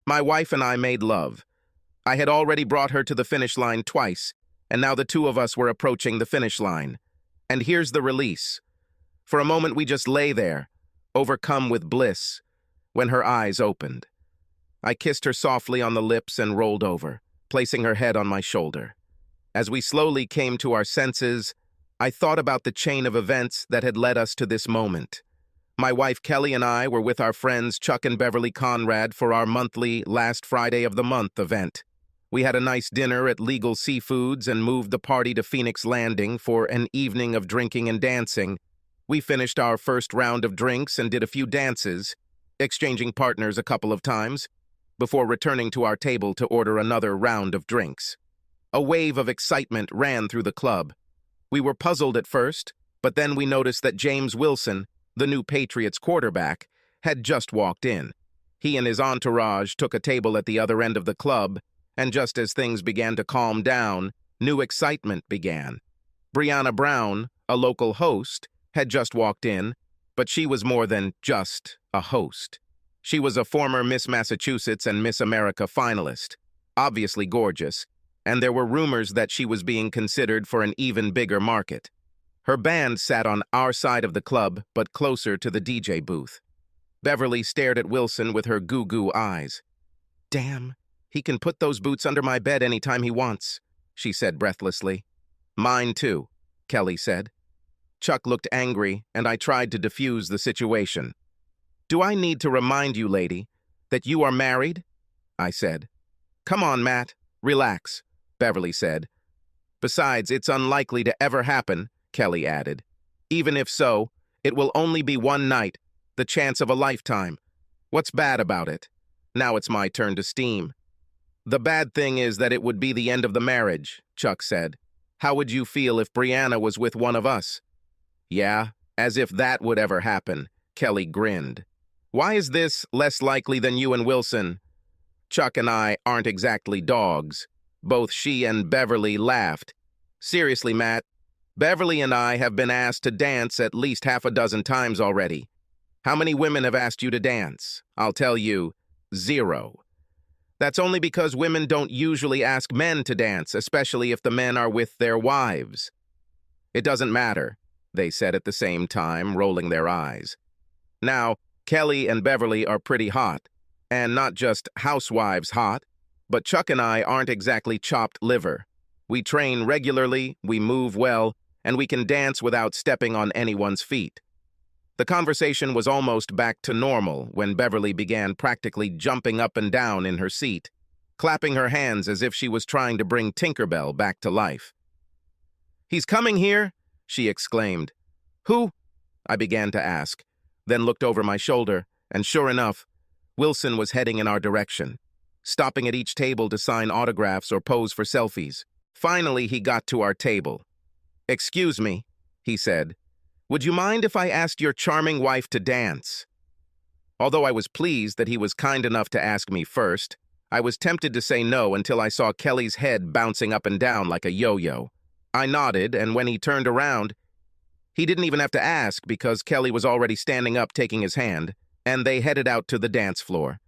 My wife and I made love. I had already brought her to the finish line twice, and now the two of us were approaching the finish line. And here's the release. For a moment we just lay there, overcome with bliss, when her eyes opened. I kissed her softly on the lips and rolled over, placing her head on my shoulder. As we slowly came to our senses, I thought about the chain of events that had led us to this moment. My wife Kelly and I were with our friends Chuck and Beverly Conrad for our monthly Last Friday of the Month event. We had a nice dinner at Legal Seafoods and moved the party to Phoenix Landing for an evening of drinking and dancing. We finished our first round of drinks and did a few dances, exchanging partners a couple of times, before returning to our table to order another round of drinks. A wave of excitement ran through the club. We were puzzled at first, but then we noticed that James Wilson, the new Patriots quarterback, had just walked in. He and his entourage took a table at the other end of the club, and just as things began to calm down, new excitement began. Brianna Brown, a local host, had just walked in, but she was more than just a host. She was a former Miss Massachusetts and Miss America finalist, obviously gorgeous, and there were rumors that she was being considered for an even bigger market. Her band sat on our side of the club, but closer to the DJ booth. Beverly stared at Wilson with her goo-goo eyes. "Damn, he can put those boots under my bed anytime he wants," she said breathlessly. "Mine too," Kelly said. Chuck looked angry, and I tried to defuse the situation. "Do I need to remind you, lady, that you are married?" I said. "Come on, Matt, relax," Beverly said. "Besides, it's unlikely to ever happen," Kelly added. "Even if so, it will only be one night, the chance of a lifetime. What's bad about it? Now it's my turn to steam." "The bad thing is that it would be the end of the marriage," Chuck said. "How would you feel if Brianna was with one of us?" "Yeah, as if that would ever happen," Kelly grinned. "Why is this less likely than you and Wilson?" "Chuck and I aren't exactly dogs." Both she and Beverly laughed. "Seriously, Matt, Beverly and I have been asked to dance at least half a dozen times already. How many women have asked you to dance? I'll tell you, 0. That's only because women don't usually ask men to dance, especially if the men are with their wives." "It doesn't matter," they said at the same time, rolling their eyes. Now, Kelly and Beverly are pretty hot, and not just housewives hot, but Chuck and I aren't exactly chopped liver. We train regularly, we move well, and we can dance without stepping on anyone's feet. The conversation was almost back to normal when Beverly began practically jumping up and down in her seat, clapping her hands as if she was trying to bring Tinkerbell back to life. "He's coming here!" she exclaimed. "Who?" I began to ask, then looked over my shoulder, and sure enough, Wilson was heading in our direction, stopping at each table to sign autographs or pose for selfies. Finally, he got to our table. "Excuse me," he said. "Would you mind if I asked your charming wife to dance?" Although I was pleased that he was kind enough to ask me first, I was tempted to say no until I saw Kelly's head bouncing up and down like a yo-yo. I nodded, and when he turned around, he didn't even have to ask because Kelly was already standing up taking his hand, and they headed out to the dance floor.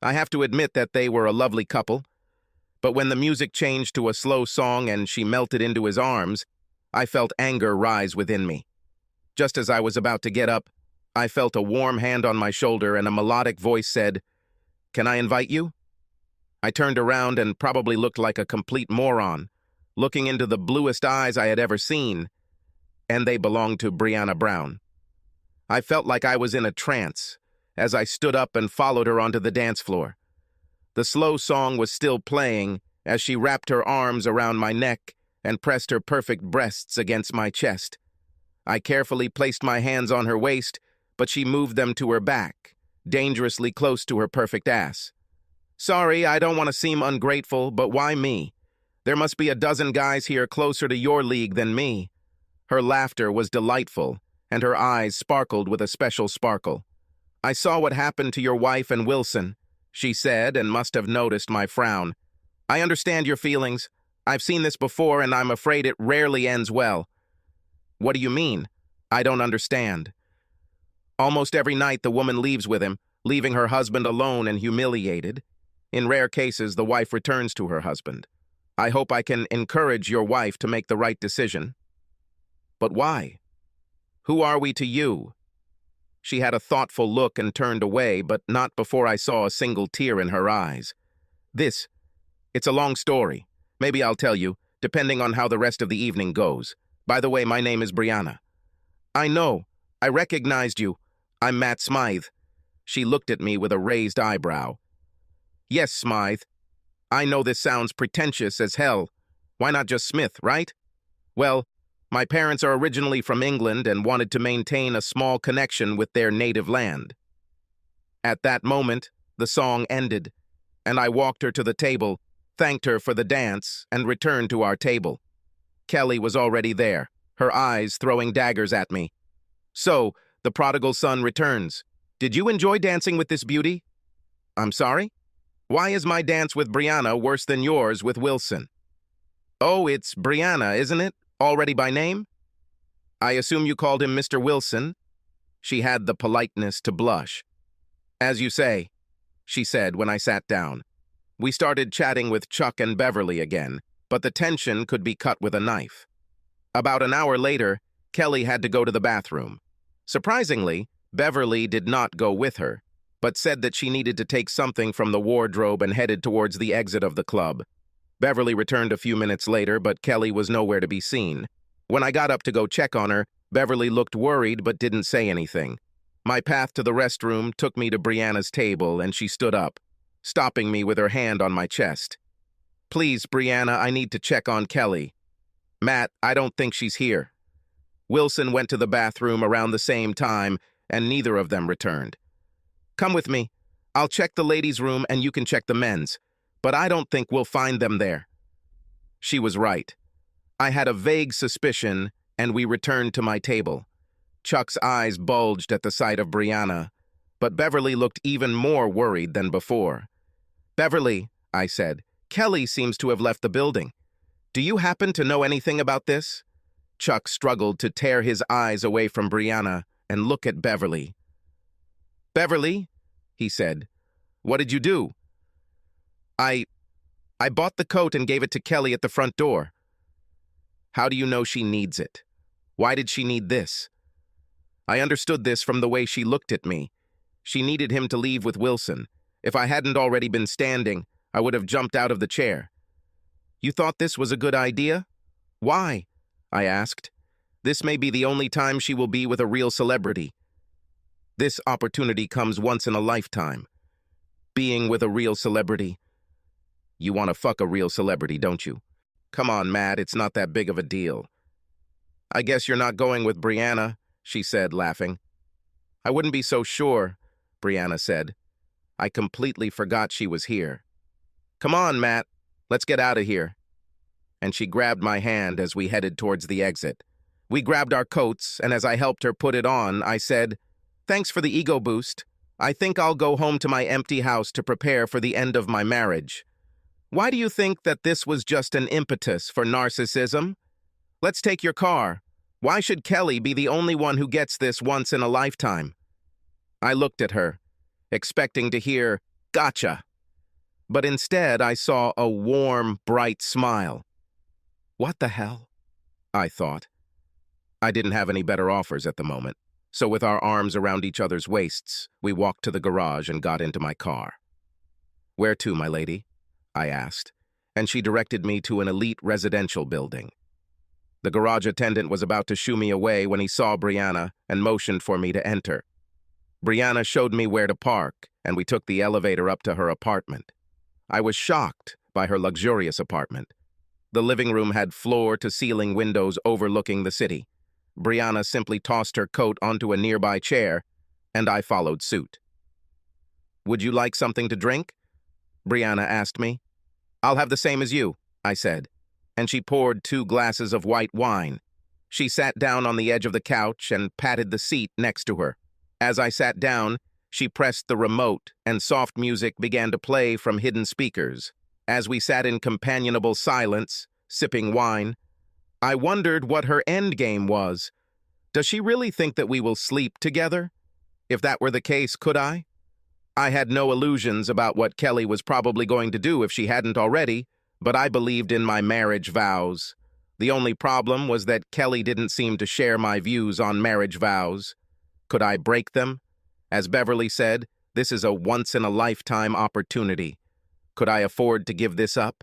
I have to admit that they were a lovely couple, but when the music changed to a slow song and she melted into his arms, I felt anger rise within me. Just as I was about to get up, I felt a warm hand on my shoulder and a melodic voice said, "Can I invite you?" I turned around and probably looked like a complete moron, looking into the bluest eyes I had ever seen, and they belonged to Brianna Brown. I felt like I was in a trance as I stood up and followed her onto the dance floor. The slow song was still playing as she wrapped her arms around my neck and pressed her perfect breasts against my chest. I carefully placed my hands on her waist, but she moved them to her back, dangerously close to her perfect ass. "Sorry, I don't want to seem ungrateful, but why me? There must be a dozen guys here closer to your league than me." Her laughter was delightful, and her eyes sparkled with a special sparkle. "I saw what happened to your wife and Wilson," she said, and must have noticed my frown. "I understand your feelings. I've seen this before, and I'm afraid it rarely ends well." "What do you mean? I don't understand." "Almost every night the woman leaves with him, leaving her husband alone and humiliated. In rare cases, the wife returns to her husband. I hope I can encourage your wife to make the right decision. But why? Who are we to you? She had a thoughtful look and turned away, but not before I saw a single tear in her eyes. It's a long story. Maybe I'll tell you, depending on how the rest of the evening goes. By the way, my name is Brianna. I know. I recognized you. I'm Matt Smythe. She looked at me with a raised eyebrow. Yes, Smythe. I know this sounds pretentious as hell. Why not just Smith, right? Well, my parents are originally from England and wanted to maintain a small connection with their native land. At that moment, the song ended, and I walked her to the table, thanked her for the dance, and returned to our table. Kelly was already there, her eyes throwing daggers at me. So, the prodigal son returns. Did you enjoy dancing with this beauty? I'm sorry? Why is my dance with Brianna worse than yours with Wilson? Oh, it's Brianna, isn't it? Already by name? I assume you called him Mr. Wilson? She had the politeness to blush. As you say, she said when I sat down. We started chatting with Chuck and Beverly again, but the tension could be cut with a knife. About an hour later, Kelly had to go to the bathroom. Surprisingly, Beverly did not go with her, but said that she needed to take something from the wardrobe and headed towards the exit of the club. Beverly returned a few minutes later, but Kelly was nowhere to be seen. When I got up to go check on her, Beverly looked worried but didn't say anything. My path to the restroom took me to Brianna's table, and she stood up, stopping me with her hand on my chest. Please, Brianna, I need to check on Kelly. Matt, I don't think she's here. Wilson went to the bathroom around the same time, and neither of them returned. Come with me. I'll check the ladies' room and you can check the men's, but I don't think we'll find them there. She was right. I had a vague suspicion, and we returned to my table. Chuck's eyes bulged at the sight of Brianna, but Beverly looked even more worried than before. Beverly, I said, Kelly seems to have left the building. Do you happen to know anything about this? Chuck struggled to tear his eyes away from Brianna and look at Beverly. Beverly, he said, what did you do? I bought the coat and gave it to Kelly at the front door. How do you know she needs it? Why did she need this? I understood this from the way she looked at me. She needed him to leave with Wilson. If I hadn't already been standing, I would have jumped out of the chair. You thought this was a good idea? Why? I asked. This may be the only time she will be with a real celebrity. This opportunity comes once in a lifetime. Being with a real celebrity. You want to fuck a real celebrity, don't you? Come on, Matt, it's not that big of a deal. I guess you're not going with Brianna, she said, laughing. I wouldn't be so sure, Brianna said. I completely forgot she was here. Come on, Matt, let's get out of here. And she grabbed my hand as we headed towards the exit. We grabbed our coats, and as I helped her put it on, I said, Thanks for the ego boost. I think I'll go home to my empty house to prepare for the end of my marriage. Why do you think that this was just an impetus for narcissism? Let's take your car. Why should Kelly be the only one who gets this once in a lifetime? I looked at her, expecting to hear, gotcha. But instead, I saw a warm, bright smile. What the hell? I thought. I didn't have any better offers at the moment, so with our arms around each other's waists, we walked to the garage and got into my car. Where to, my lady? I asked, and she directed me to an elite residential building. The garage attendant was about to shoo me away when he saw Brianna and motioned for me to enter. Brianna showed me where to park, and we took the elevator up to her apartment. I was shocked by her luxurious apartment. The living room had floor-to-ceiling windows overlooking the city. Brianna simply tossed her coat onto a nearby chair, and I followed suit. Would you like something to drink? Brianna asked me. I'll have the same as you, I said, and she poured 2 glasses of white wine. She sat down on the edge of the couch and patted the seat next to her. As I sat down, she pressed the remote, and soft music began to play from hidden speakers. As we sat in companionable silence, sipping wine, I wondered what her endgame was. Does she really think that we will sleep together? If that were the case, could I? I had no illusions about what Kelly was probably going to do if she hadn't already, but I believed in my marriage vows. The only problem was that Kelly didn't seem to share my views on marriage vows. Could I break them? As Beverly said, this is a once-in-a-lifetime opportunity. Could I afford to give this up?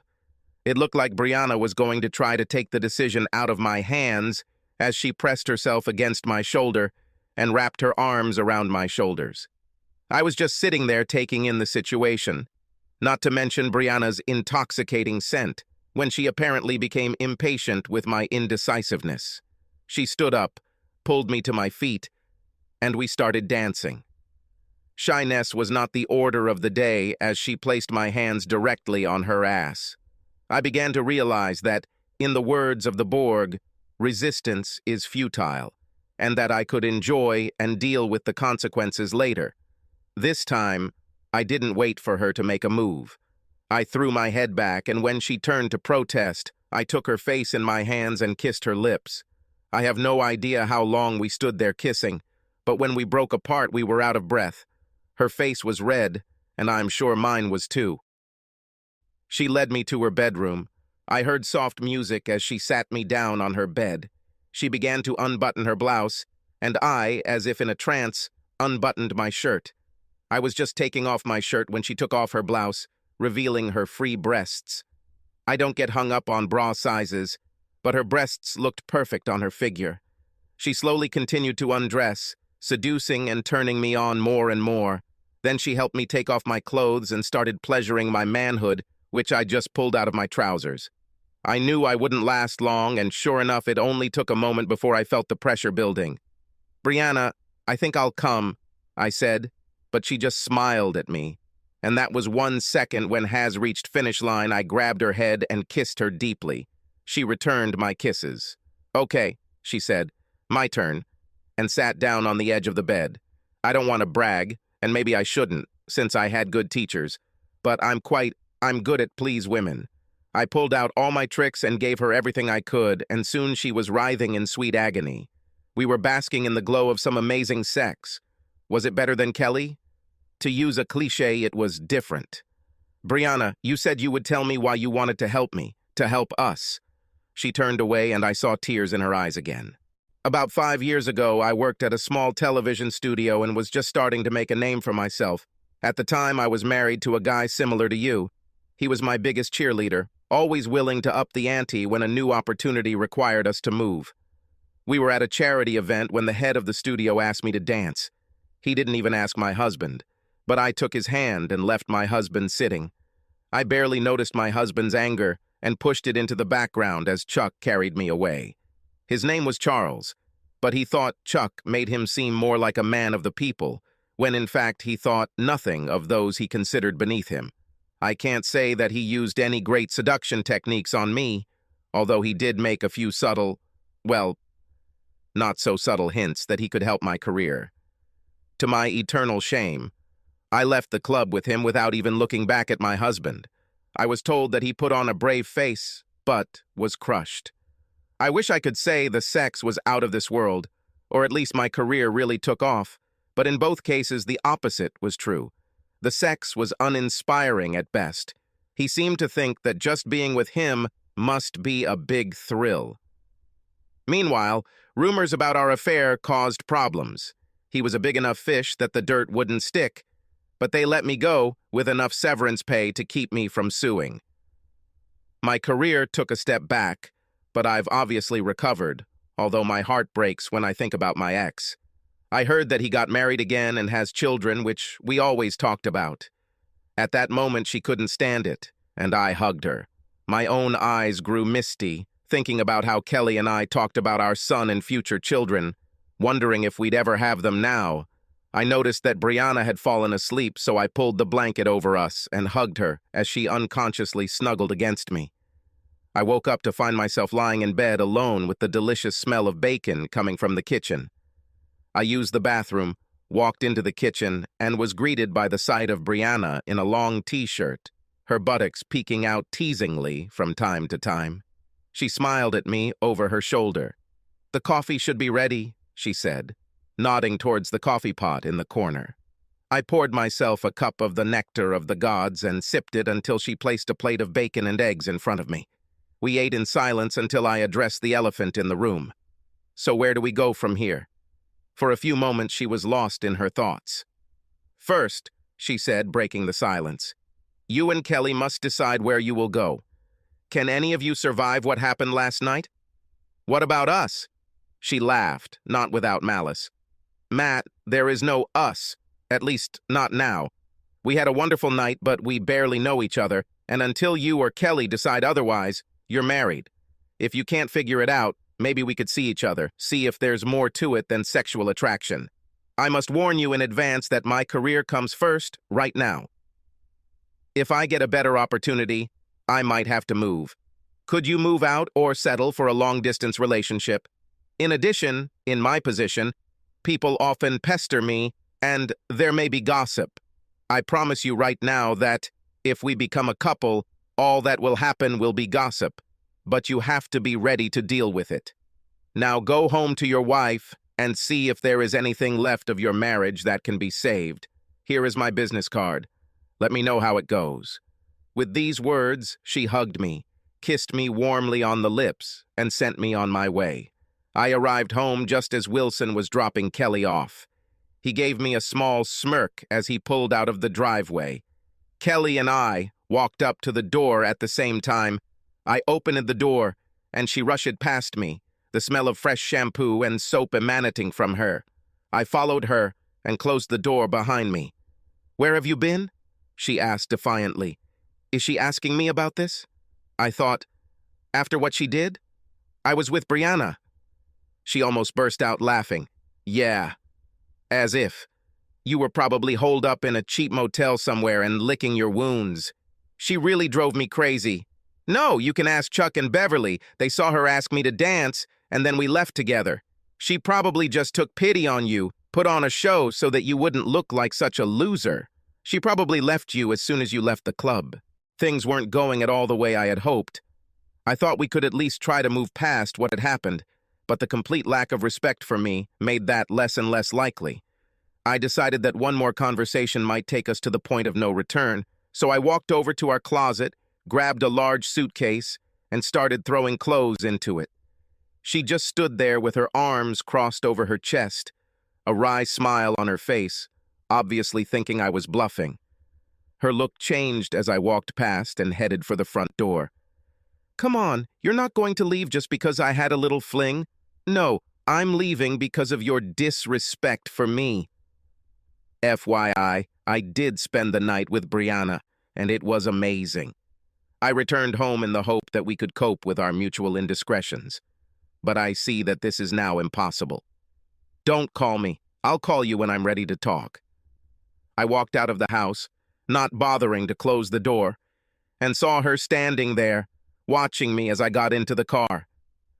It looked like Brianna was going to try to take the decision out of my hands as she pressed herself against my shoulder and wrapped her arms around my shoulders. I was just sitting there taking in the situation, not to mention Brianna's intoxicating scent, when she apparently became impatient with my indecisiveness. She stood up, pulled me to my feet, and we started dancing. Shyness was not the order of the day as she placed my hands directly on her ass. I began to realize that, in the words of the Borg, resistance is futile, and that I could enjoy and deal with the consequences later. This time, I didn't wait for her to make a move. I threw my head back, and when she turned to protest, I took her face in my hands and kissed her lips. I have no idea how long we stood there kissing, but when we broke apart, we were out of breath. Her face was red, and I'm sure mine was too. She led me to her bedroom. I heard soft music as she sat me down on her bed. She began to unbutton her blouse, and I, as if in a trance, unbuttoned my shirt. I was just taking off my shirt when she took off her blouse, revealing her free breasts. I don't get hung up on bra sizes, but her breasts looked perfect on her figure. She slowly continued to undress, seducing and turning me on more and more. Then she helped me take off my clothes and started pleasuring my manhood, which I just pulled out of my trousers. I knew I wouldn't last long, and sure enough, it only took a moment before I felt the pressure building. "Brianna, I think I'll come," I said, but she just smiled at me. And that was 1 second when Haz reached finish line. I grabbed her head and kissed her deeply. She returned my kisses. "Okay," she said, "my turn," and sat down on the edge of the bed. I don't want to brag, and maybe I shouldn't, since I had good teachers, but I'm good at please women. I pulled out all my tricks and gave her everything I could, and soon she was writhing in sweet agony. We were basking in the glow of some amazing sex. Was it better than Kelly? To use a cliché, it was different. "Brianna, you said you would tell me why you wanted to help me, to help us." She turned away, and I saw tears in her eyes again. "About 5 years ago, I worked at a small television studio and was just starting to make a name for myself. At the time, I was married to a guy similar to you. He was my biggest cheerleader, always willing to up the ante when a new opportunity required us to move. We were at a charity event when the head of the studio asked me to dance. He didn't even ask my husband, but I took his hand and left my husband sitting. I barely noticed my husband's anger and pushed it into the background as Chuck carried me away. His name was Charles, but he thought Chuck made him seem more like a man of the people, when in fact he thought nothing of those he considered beneath him. I can't say that he used any great seduction techniques on me, although he did make a few subtle, well, not so subtle hints that he could help my career. To my eternal shame, I left the club with him without even looking back at my husband. I was told that he put on a brave face, but was crushed. I wish I could say the sex was out of this world, or at least my career really took off, but in both cases the opposite was true. The sex was uninspiring at best. He seemed to think that just being with him must be a big thrill. Meanwhile, rumors about our affair caused problems. He was a big enough fish that the dirt wouldn't stick, but they let me go with enough severance pay to keep me from suing. My career took a step back, but I've obviously recovered, although my heart breaks when I think about my ex. I heard that he got married again and has children, which we always talked about. At that moment, she couldn't stand it, and I hugged her. My own eyes grew misty, thinking about how Kelly and I talked about our son and future children, wondering if we'd ever have them now. I noticed that Brianna had fallen asleep, so I pulled the blanket over us and hugged her as she unconsciously snuggled against me. I woke up to find myself lying in bed alone with the delicious smell of bacon coming from the kitchen. I used the bathroom, walked into the kitchen, and was greeted by the sight of Brianna in a long t-shirt, her buttocks peeking out teasingly from time to time. She smiled at me over her shoulder. "The coffee should be ready," she said, nodding towards the coffee pot in the corner. I poured myself a cup of the nectar of the gods and sipped it until she placed a plate of bacon and eggs in front of me. We ate in silence until I addressed the elephant in the room. So where do we go from here? For a few moments she was lost in her thoughts. First, she said, breaking the silence, you and Kelly must decide where you will go. Can any of you survive what happened last night? What about us? She laughed, not without malice. Matt, there is no us, at least not now. We had a wonderful night, but we barely know each other, and until you or Kelly decide otherwise, you're married. If you can't figure it out, maybe we could see each other, see if there's more to it than sexual attraction. I must warn you in advance that my career comes first, right now. If I get a better opportunity, I might have to move. Could you move out or settle for a long-distance relationship? In addition, in my position, people often pester me, and there may be gossip. I promise you right now that, if we become a couple, all that will happen will be gossip. But you have to be ready to deal with it. Now go home to your wife and see if there is anything left of your marriage that can be saved. Here is my business card. Let me know how it goes. With these words, she hugged me, kissed me warmly on the lips, and sent me on my way. I arrived home just as Wilson was dropping Kelly off. He gave me a small smirk as he pulled out of the driveway. Kelly and I walked up to the door at the same time. I opened the door, and she rushed past me, the smell of fresh shampoo and soap emanating from her. I followed her and closed the door behind me. Where have you been? She asked defiantly. Is she asking me about this? I thought, after what she did? I was with Brianna. She almost burst out laughing. Yeah, as if. You were probably holed up in a cheap motel somewhere and licking your wounds. She really drove me crazy. No, you can ask Chuck and Beverly. They saw her ask me to dance, and then we left together. She probably just took pity on you, put on a show so that you wouldn't look like such a loser. She probably left you as soon as you left the club. Things weren't going at all the way I had hoped. I thought we could at least try to move past what had happened, but the complete lack of respect for me made that less and less likely. I decided that one more conversation might take us to the point of no return, so I walked over to our closet, grabbed a large suitcase, and started throwing clothes into it. She just stood there with her arms crossed over her chest, a wry smile on her face, obviously thinking I was bluffing. Her look changed as I walked past and headed for the front door. Come on, you're not going to leave just because I had a little fling. No, I'm leaving because of your disrespect for me. FYI, I did spend the night with Brianna, and it was amazing. I returned home in the hope that we could cope with our mutual indiscretions. But I see that this is now impossible. Don't call me. I'll call you when I'm ready to talk. I walked out of the house, not bothering to close the door, and saw her standing there, watching me as I got into the car.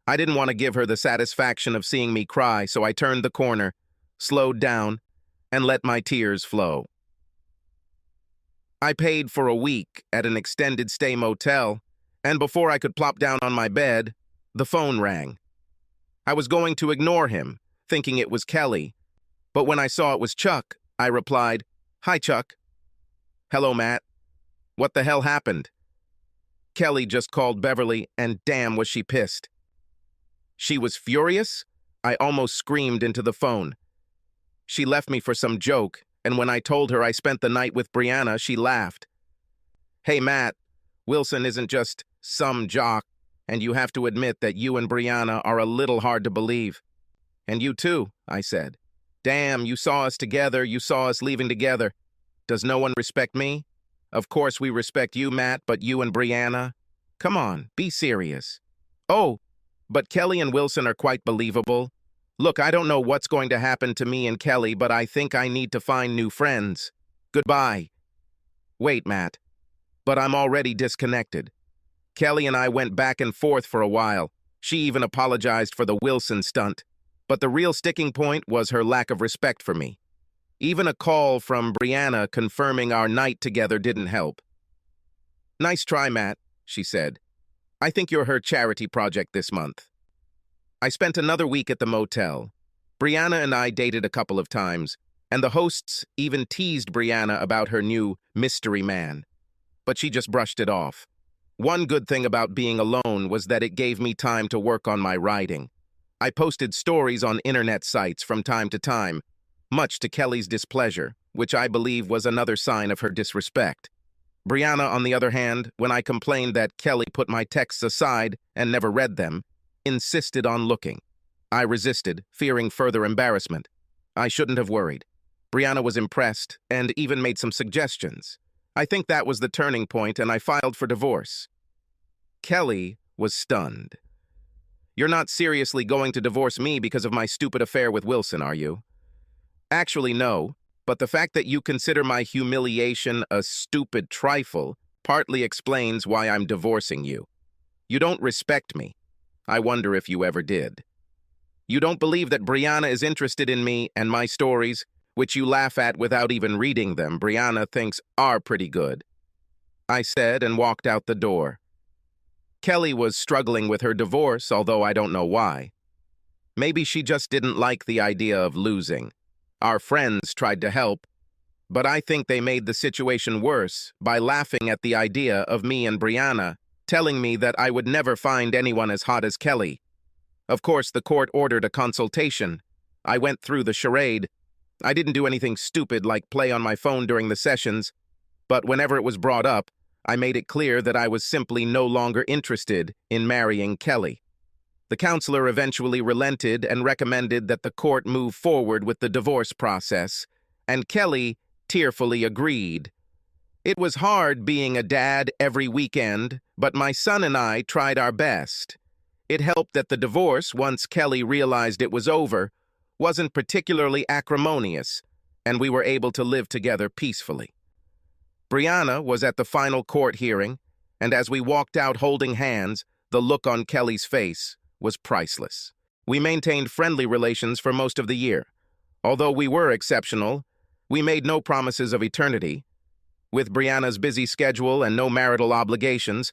I didn't want to give her the satisfaction of seeing me cry, so I turned the corner, slowed down, and let my tears flow. I paid for a week at an extended stay motel, and before I could plop down on my bed, the phone rang. I was going to ignore him, thinking it was Kelly, but when I saw it was Chuck, I replied, "Hi, Chuck." "Hello, Matt. What the hell happened?" Kelly just called Beverly, and damn was she pissed. She was furious? I almost screamed into the phone. She left me for some joke, and when I told her I spent the night with Brianna, she laughed. "Hey, Matt, Wilson isn't just some jock, and you have to admit that you and Brianna are a little hard to believe." "And you too," I said. "Damn, you saw us together, you saw us leaving together. Does no one respect me? Of course we respect you, Matt, but you and Brianna? Come on, be serious." "Oh, but Kelly and Wilson are quite believable. Look, I don't know what's going to happen to me and Kelly, but I think I need to find new friends. Goodbye." "Wait, Matt. But I'm already disconnected." Kelly and I went back and forth for a while. She even apologized for the Wilson stunt. But the real sticking point was her lack of respect for me. Even a call from Brianna confirming our night together didn't help. "Nice try, Matt," she said. "I think you're her charity project this month." I spent another week at the motel. Brianna and I dated a couple of times, and the hosts even teased Brianna about her new mystery man. But she just brushed it off. One good thing about being alone was that it gave me time to work on my writing. I posted stories on internet sites from time to time, much to Kelly's displeasure, which I believe was another sign of her disrespect. Brianna, on the other hand, when I complained that Kelly put my texts aside and never read them, insisted on looking. I resisted, fearing further embarrassment. I shouldn't have worried. Brianna was impressed and even made some suggestions. I think that was the turning point, and I filed for divorce. Kelly was stunned. "You're not seriously going to divorce me because of my stupid affair with Wilson, are you?" "Actually, no, but the fact that you consider my humiliation a stupid trifle partly explains why I'm divorcing you. You don't respect me. I wonder if you ever did. You don't believe that Brianna is interested in me and my stories, which you laugh at without even reading them, Brianna thinks are pretty good," I said and walked out the door. Kelly was struggling with her divorce, although I don't know why. Maybe she just didn't like the idea of losing. Our friends tried to help, but I think they made the situation worse by laughing at the idea of me and Brianna, telling me that I would never find anyone as hot as Kelly. Of course, the court ordered a consultation. I went through the charade. I didn't do anything stupid like play on my phone during the sessions, but whenever it was brought up, I made it clear that I was simply no longer interested in marrying Kelly. The counselor eventually relented and recommended that the court move forward with the divorce process, and Kelly tearfully agreed. It was hard being a dad every weekend, but my son and I tried our best. It helped that the divorce, once Kelly realized it was over, wasn't particularly acrimonious, and we were able to live together peacefully. Brianna was at the final court hearing, and as we walked out holding hands, the look on Kelly's face was priceless. We maintained friendly relations for most of the year. Although we were exceptional, we made no promises of eternity. With Brianna's busy schedule and no marital obligations,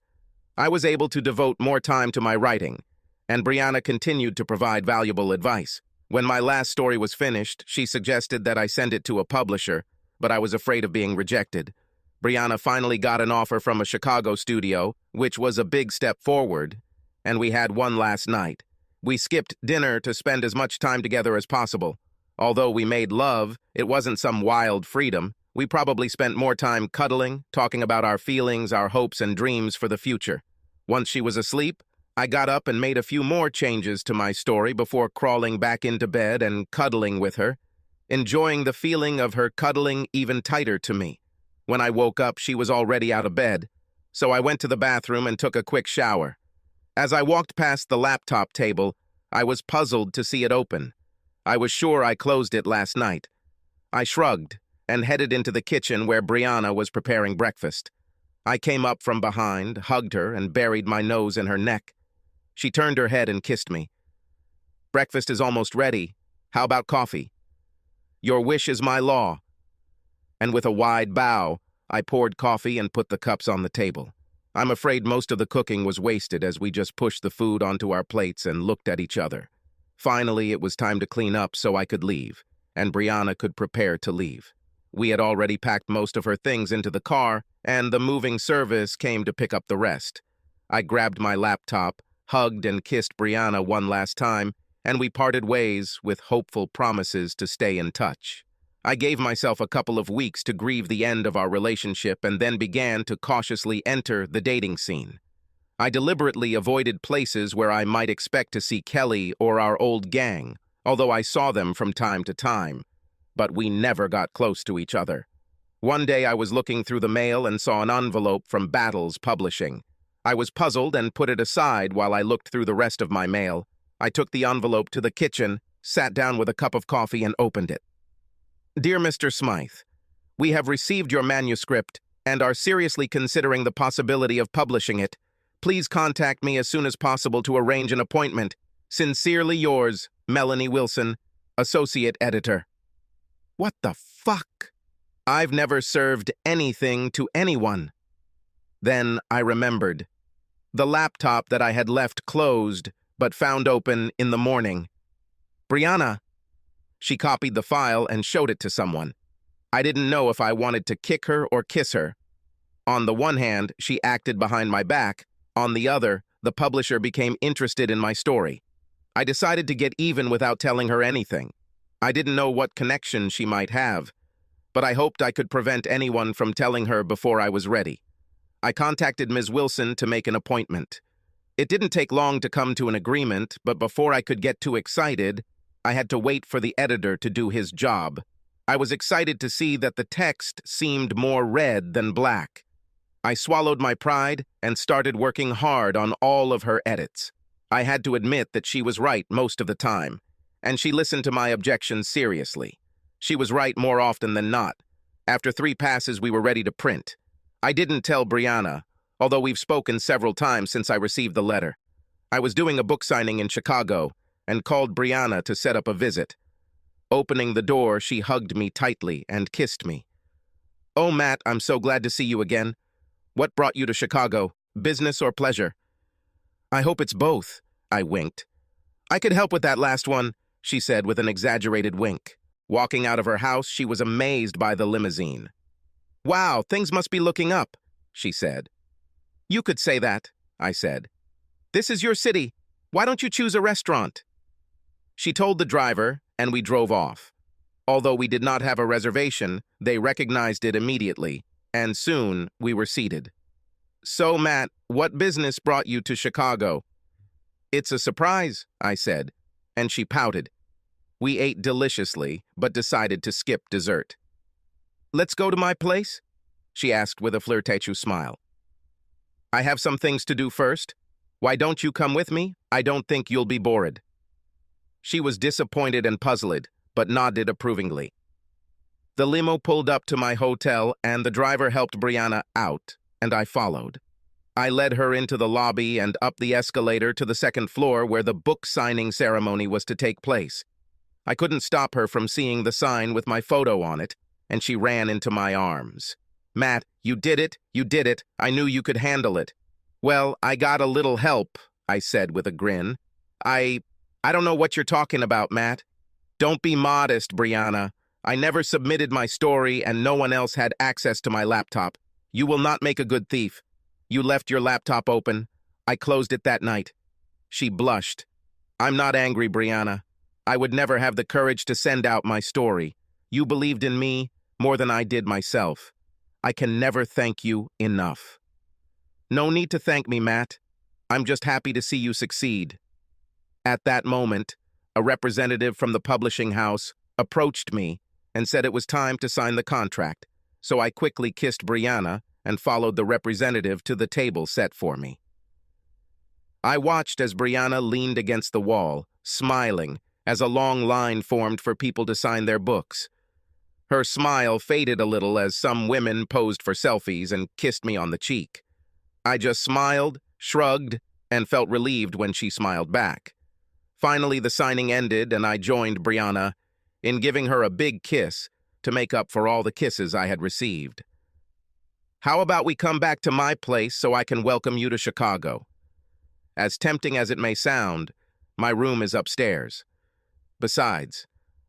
I was able to devote more time to my writing, and Brianna continued to provide valuable advice. When my last story was finished, she suggested that I send it to a publisher, but I was afraid of being rejected. Brianna finally got an offer from a Chicago studio, which was a big step forward, and we had one last night. We skipped dinner to spend as much time together as possible. Although we made love, it wasn't some wild freedom. We probably spent more time cuddling, talking about our feelings, our hopes, and dreams for the future. Once she was asleep, I got up and made a few more changes to my story before crawling back into bed and cuddling with her, enjoying the feeling of her cuddling even tighter to me. When I woke up, she was already out of bed, so I went to the bathroom and took a quick shower. As I walked past the laptop table, I was puzzled to see it open. I was sure I closed it last night. I shrugged and headed into the kitchen where Brianna was preparing breakfast. I came up from behind, hugged her, and buried my nose in her neck. She turned her head and kissed me. "Breakfast is almost ready. How about coffee?" "Your wish is my law." And with a wide bow, I poured coffee and put the cups on the table. I'm afraid most of the cooking was wasted as we just pushed the food onto our plates and looked at each other. Finally, it was time to clean up so I could leave, and Brianna could prepare to leave. We had already packed most of her things into the car, and the moving service came to pick up the rest. I grabbed my laptop, hugged and kissed Brianna one last time, and we parted ways with hopeful promises to stay in touch. I gave myself a couple of weeks to grieve the end of our relationship and then began to cautiously enter the dating scene. I deliberately avoided places where I might expect to see Kelly or our old gang, although I saw them from time to time, but we never got close to each other. One day I was looking through the mail and saw an envelope from Battles Publishing. I was puzzled and put it aside while I looked through the rest of my mail. I took the envelope to the kitchen, sat down with a cup of coffee, and opened it. "Dear Mr. Smythe, we have received your manuscript and are seriously considering the possibility of publishing it. Please contact me as soon as possible to arrange an appointment. Sincerely yours, Melanie Wilson, Associate Editor." What the fuck? I've never served anything to anyone. Then I remembered. The laptop that I had left closed, but found open in the morning. "Brianna." She copied the file and showed it to someone. I didn't know if I wanted to kick her or kiss her. On the one hand, she acted behind my back. On the other, the publisher became interested in my story. I decided to get even without telling her anything. I didn't know what connection she might have, but I hoped I could prevent anyone from telling her before I was ready. I contacted Ms. Wilson to make an appointment. It didn't take long to come to an agreement, but before I could get too excited, I had to wait for the editor to do his job. I was excited to see that the text seemed more red than black. I swallowed my pride and started working hard on all of her edits. I had to admit that she was right most of the time, and she listened to my objections seriously. She was right more often than not. After 3 passes, we were ready to print. I didn't tell Brianna, although we've spoken several times since I received the letter. I was doing a book signing in Chicago and called Brianna to set up a visit. Opening the door, she hugged me tightly and kissed me. "Oh, Matt, I'm so glad to see you again. What brought you to Chicago, business or pleasure?" "I hope it's both," I winked. "I could help with that last one," she said with an exaggerated wink. Walking out of her house, she was amazed by the limousine. "Wow, things must be looking up," she said. "You could say that," I said. "This is your city. Why don't you choose a restaurant?" She told the driver, and we drove off. Although we did not have a reservation, they recognized it immediately, and soon we were seated. "So, Matt, what business brought you to Chicago?" "It's a surprise," I said, and she pouted. We ate deliciously, but decided to skip dessert. "Let's go to my place?" she asked with a flirtatious smile. "I have some things to do first. Why don't you come with me? I don't think you'll be bored." She was disappointed and puzzled, but nodded approvingly. The limo pulled up to my hotel, and the driver helped Brianna out, and I followed. I led her into the lobby and up the escalator to the 2nd floor where the book signing ceremony was to take place. I couldn't stop her from seeing the sign with my photo on it, and she ran into my arms. "Matt, you did it, you did it. I knew you could handle it." "Well, I got a little help," I said with a grin. I don't know what you're talking about, Matt." "Don't be modest, Brianna. I never submitted my story and no one else had access to my laptop. You will not make a good thief. You left your laptop open. I closed it that night." She blushed. "I'm not angry, Brianna. I would never have the courage to send out my story. You believed in me more than I did myself. I can never thank you enough." "No need to thank me, Matt. I'm just happy to see you succeed." At that moment, a representative from the publishing house approached me and said it was time to sign the contract, so I quickly kissed Brianna and followed the representative to the table set for me. I watched as Brianna leaned against the wall, smiling, as a long line formed for people to sign their books. Her smile faded a little as some women posed for selfies and kissed me on the cheek. I just smiled, shrugged, and felt relieved when she smiled back. Finally, the signing ended, and I joined Brianna in giving her a big kiss to make up for all the kisses I had received. "How about we come back to my place so I can welcome you to Chicago?" As tempting as it may sound, my room is upstairs. Besides,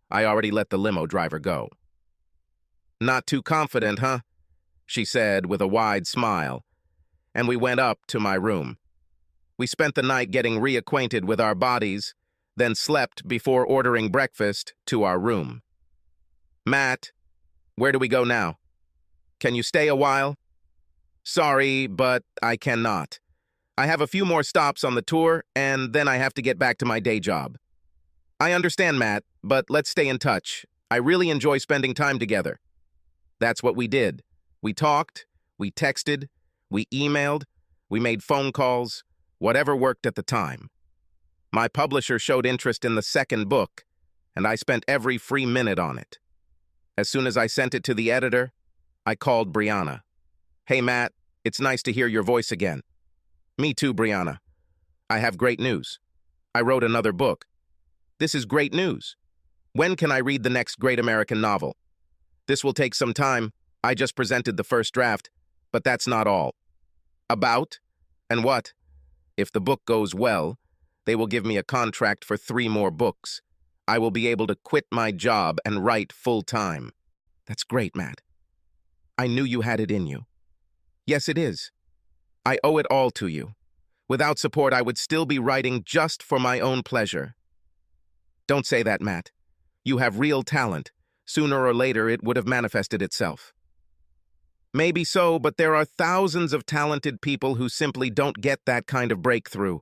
I already let the limo driver go. "Not too confident, huh?" she said with a wide smile, and we went up to my room. We spent the night getting reacquainted with our bodies, then slept before ordering breakfast to our room. "Matt, where do we go now? Can you stay a while?" "Sorry, but I cannot. I have a few more stops on the tour, and then I have to get back to my day job." "I understand, Matt, but let's stay in touch. I really enjoy spending time together." That's what we did. We talked, we texted, we emailed, we made phone calls, whatever worked at the time. My publisher showed interest in the 2nd book, and I spent every free minute on it. As soon as I sent it to the editor, I called Brianna. "Hey, Matt, it's nice to hear your voice again." "Me too, Brianna. I have great news. I wrote another book." "This is great news. When can I read the next great American novel?" "This will take some time. I just presented the first draft, but that's not all." "About? And what?" "If the book goes well, they will give me a contract for 3 more books. I will be able to quit my job and write full-time. That's great, Matt. I knew you had it in you. Yes, it is. I owe it all to you. Without support, I would still be writing just for my own pleasure. Don't say that, Matt. You have real talent. Sooner or later, it would have manifested itself. Maybe so, but there are thousands of talented people who simply don't get that kind of breakthrough.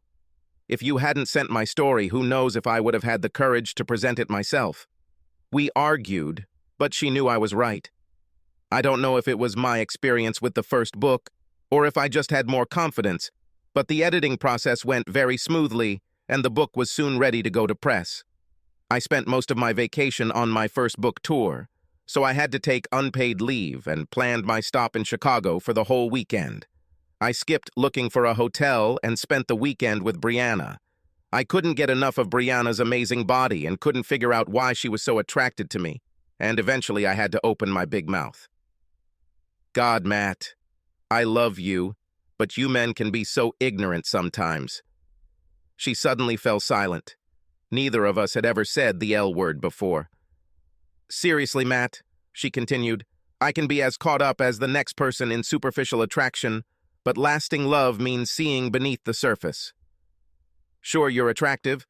If you hadn't sent my story, who knows if I would have had the courage to present it myself. We argued, but she knew I was right. I don't know if it was my experience with the first book, or if I just had more confidence, but the editing process went very smoothly, and the book was soon ready to go to press. I spent most of my vacation on my first book tour, so I had to take unpaid leave and planned my stop in Chicago for the whole weekend. I skipped looking for a hotel and spent the weekend with Brianna. I couldn't get enough of Brianna's amazing body and couldn't figure out why she was so attracted to me, and eventually I had to open my big mouth. God, Matt, I love you, but you men can be so ignorant sometimes. She suddenly fell silent. Neither of us had ever said the L word before. Seriously, Matt, she continued, I can be as caught up as the next person in superficial attraction, but lasting love means seeing beneath the surface. Sure, you're attractive,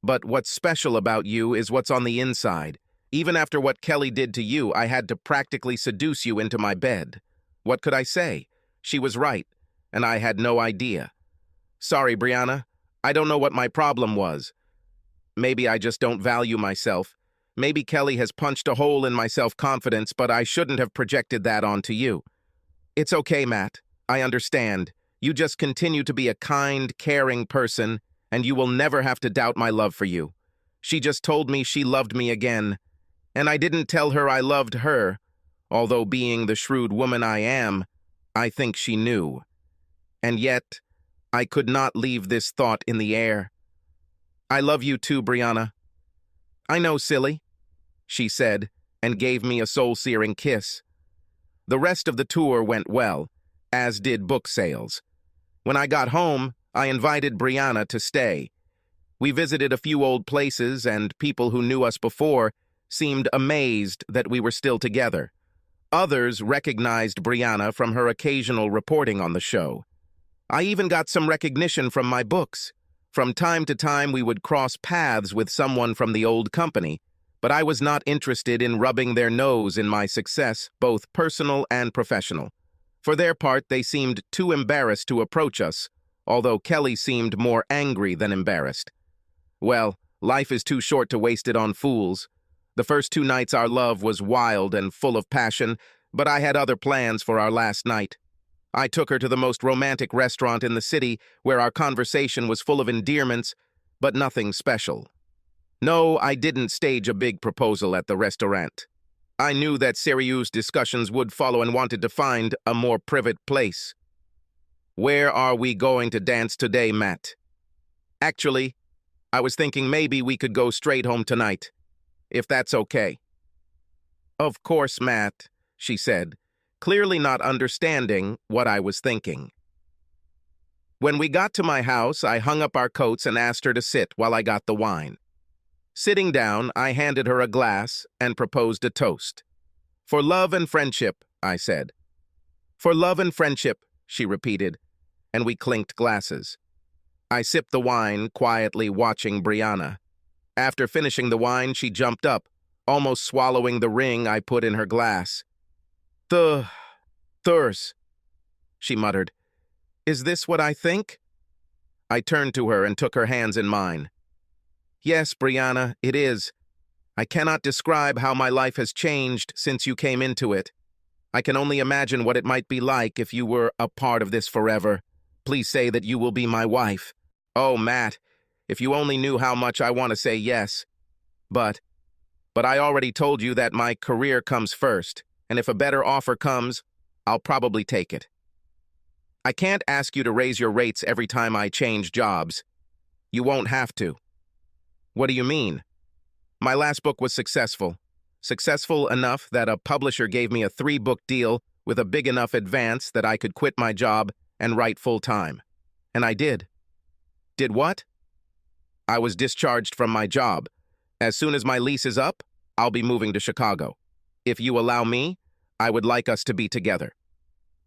but what's special about you is what's on the inside. Even after what Kelly did to you, I had to practically seduce you into my bed. What could I say? She was right, and I had no idea. Sorry, Brianna. I don't know what my problem was. Maybe I just don't value myself. Maybe Kelly has punched a hole in my self-confidence, but I shouldn't have projected that onto you. It's okay, Matt. I understand. You just continue to be a kind, caring person, and you will never have to doubt my love for you. She just told me she loved me again, and I didn't tell her I loved her, although being the shrewd woman I am, I think she knew. And yet, I could not leave this thought in the air. I love you too, Brianna. I know, silly, she said, and gave me a soul-searing kiss. The rest of the tour went well, as did book sales. When I got home, I invited Brianna to stay. We visited a few old places, and people who knew us before seemed amazed that we were still together. Others recognized Brianna from her occasional reporting on the show. I even got some recognition from my books. From time to time, we would cross paths with someone from the old company, but I was not interested in rubbing their nose in my success, both personal and professional. For their part, they seemed too embarrassed to approach us, although Kelly seemed more angry than embarrassed. Well, life is too short to waste it on fools. The first 2 nights our love was wild and full of passion, but I had other plans for our last night. I took her to the most romantic restaurant in the city, where our conversation was full of endearments, but nothing special. No, I didn't stage a big proposal at the restaurant. I knew that serious discussions would follow and wanted to find a more private place. Where are we going to dance today, Matt? Actually, I was thinking maybe we could go straight home tonight, if that's okay. Of course, Matt, she said, clearly not understanding what I was thinking. When we got to my house, I hung up our coats and asked her to sit while I got the wine. Sitting down, I handed her a glass and proposed a toast. For love and friendship, I said. For love and friendship, she repeated, and we clinked glasses. I sipped the wine, quietly watching Brianna. After finishing the wine, she jumped up, almost swallowing the ring I put in her glass. Thurs, she muttered. Is this what I think? I turned to her and took her hands in mine. Yes, Brianna, it is. I cannot describe how my life has changed since you came into it. I can only imagine what it might be like if you were a part of this forever. Please say that you will be my wife. Oh, Matt, if you only knew how much I want to say yes. But I already told you that my career comes first, and if a better offer comes, I'll probably take it. I can't ask you to raise your rates every time I change jobs. You won't have to. What do you mean? My last book was successful. Successful enough that a publisher gave me a 3-book deal with a big enough advance that I could quit my job and write full-time. And I did. Did what? I was discharged from my job, As soon as my lease is up, I'll be moving to Chicago. If you allow me, I would like us to be together."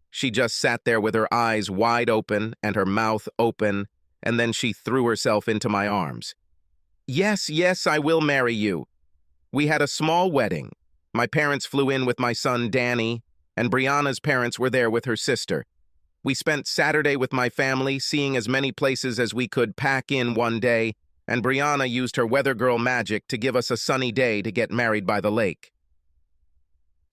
She just sat there with her eyes wide open and her mouth open, and then she threw herself into my arms. "Yes, yes, I will marry you." We had a small wedding. My parents flew in with my son Danny, and Brianna's parents were there with her sister. We spent Saturday with my family, seeing as many places as we could pack in one day, and Brianna used her weather girl magic to give us a sunny day to get married by the lake.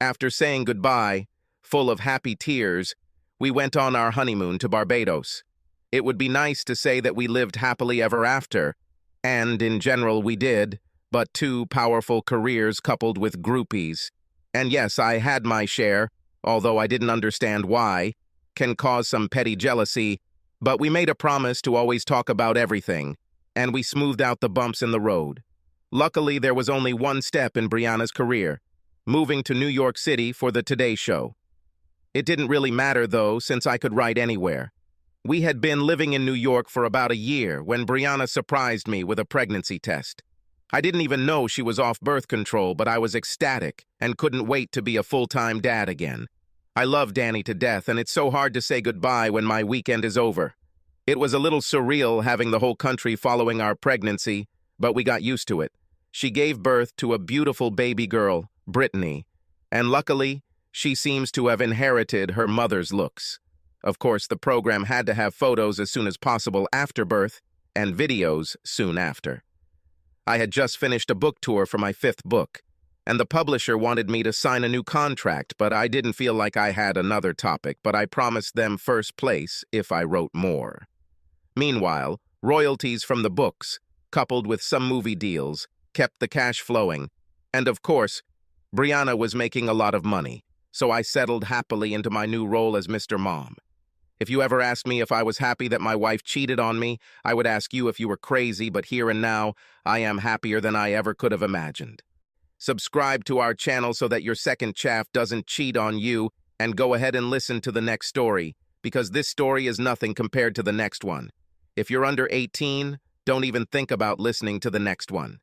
After saying goodbye, full of happy tears, we went on our honeymoon to Barbados. It would be nice to say that we lived happily ever after, and in general we did, but two powerful careers coupled with groupies. And yes, I had my share, although I didn't understand why, can cause some petty jealousy, but we made a promise to always talk about everything, and we smoothed out the bumps in the road. Luckily, there was only one step in Brianna's career: moving to New York City for the Today Show. It didn't really matter, though, since I could write anywhere. We had been living in New York for about a year when Brianna surprised me with a pregnancy test. I didn't even know she was off birth control, but I was ecstatic and couldn't wait to be a full-time dad again. I love Danny to death, and it's so hard to say goodbye when my weekend is over. It was a little surreal having the whole country following our pregnancy, but we got used to it. She gave birth to a beautiful baby girl, Brittany, and luckily, she seems to have inherited her mother's looks. Of course, the program had to have photos as soon as possible after birth and videos soon after. I had just finished a book tour for my 5th book, and the publisher wanted me to sign a new contract, but I didn't feel like I had another topic, but I promised them first place if I wrote more. Meanwhile, royalties from the books, coupled with some movie deals, kept the cash flowing, and of course, Brianna was making a lot of money, so I settled happily into my new role as Mr. Mom. If you ever asked me if I was happy that my wife cheated on me, I would ask you if you were crazy, but here and now, I am happier than I ever could have imagined. Subscribe to our channel so that your second chaff doesn't cheat on you, and go ahead and listen to the next story, because this story is nothing compared to the next one. If you're under 18, don't even think about listening to the next one.